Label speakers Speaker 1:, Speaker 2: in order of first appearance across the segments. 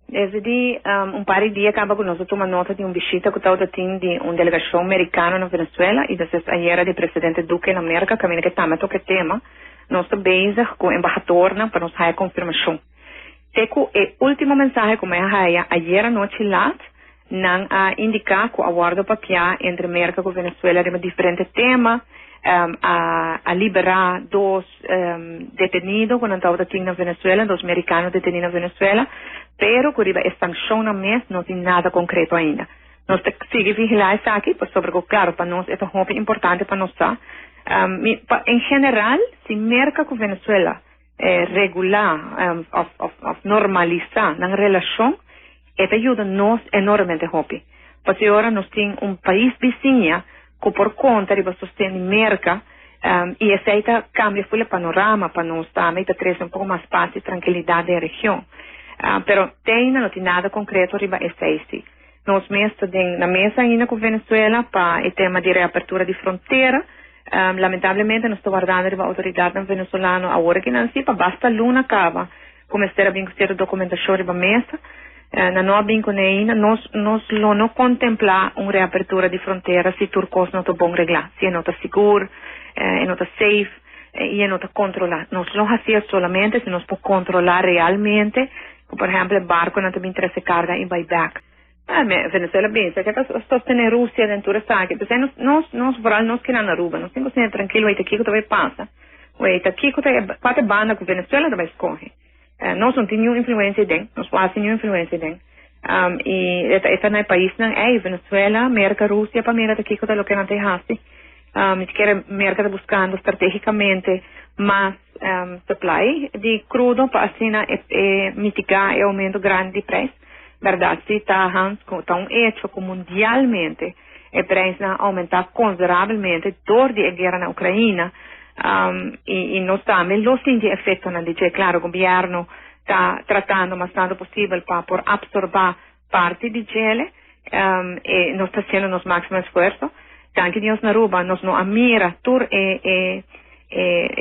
Speaker 1: Desde di un par de días acaba con nosotros tomando nota de una visita que estaba teniendo de una delegación americana en Venezuela y desde ayer el presidente Duque en América que que también toca el tema, nos está bezig con el embajador para nos dar confirmación. Teco el último mensaje que me ha ayer anoche lat, nan a indicar que aguardo papia entre América y Venezuela de diferentes temas, a liberar dos detenidos cuando estaba en Venezuela, dos americanos detenidos en Venezuela, pero que a sanción a mes no tiene nada concreto ainda. Nós sigue vigilar isso aqui, sobre claro, para nós é muito importante para nós. Em geral, se merca com Venezuela regular, normalizar na relação, isso ajuda nós enormemente, porque agora nós temos país vizinho que por conta de sostener merca e essa cambia o panorama para nós também, traz pouco mais paz e tranquilidade na região. Pero não tem nada concreto riba esse. Nós mesmo na mesa ainda com Venezuela para o tema de reapertura de fronteira. Lamentavelmente nós estamos guardando a autoridade venezuelana agora que não se basta luna acaba começar a vir com documentação riba mesa. Na nova vincone ainda nós não contemplar uma reapertura de fronteira se turcos não está bom reglar, se não está seguro, não está safe e não está controlar. Nós não fazemos solamente se nós podemos controlar realmente. Por exemplo, el barco não tem interesse carga em buyback. Venezuela pensa que sostener Rússia dentro dessa área. Nós vooral nós que na Aruba, nós temos que ser tranquilo, aí aqui que também passa. Aí aqui que quatro banda com Venezuela também escorre. Nós não temos nenhuma influência dentro, nós quase nenhuma influência dentro. E esse não é país não é Venezuela, América, Rússia, para mim aqui que é o que não tem raça. Me quer América está buscando estrategicamente mais supply de crudo para assim mitigar o aumento grande de preço. Verdade, se está tão hecho que mundialmente o preço aumentar consideravelmente dor de guerra na Ucrânia e nós também não sente efeito na DJ. Claro, o governo está tratando o mais tanto possível para por absorver parte de gele e nós está fazendo nosso máximo esforço. Tanto que nós na Aruba, nós não amira tur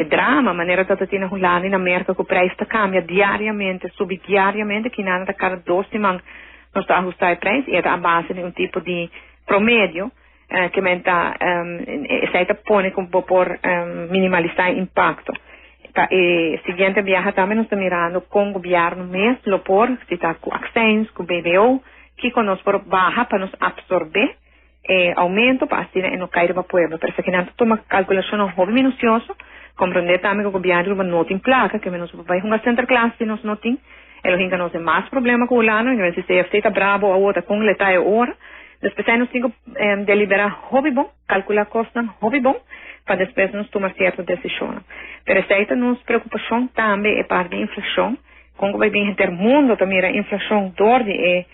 Speaker 1: drama, a maneira que está rolando na América, que o preço cambia diariamente, sube diariamente, que nada cada 2 semanas nós está ajustando o preço, e é a base de tipo de promédio, que está põe por minimalizar o impacto. E seguinte viaja também nós estamos mirando com o governo mesmo, por se está com Accents, com o BBO, que conosco por barra para nos absorver aumento para assim não cair para o povo. Pero que não toma calculação minuciosa, compreender também que o governo não tem placa, que menos vai uma center classe nós não tem, ele ainda não tem mais problema com o lano, e se CFT está bravo a outra com letar a hora, depois nós temos que deliberar hobby bom, calcular custos hobby bom, para depois nós tomar certa decisão. Pero essa nossa preocupação também é parte da inflação, como vai vir ter mundo também a inflação dor de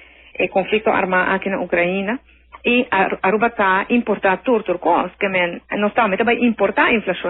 Speaker 1: conflito armado aqui na Ucrânia. E Aruba está importar turcos, que não está, mas vai importar a inflação.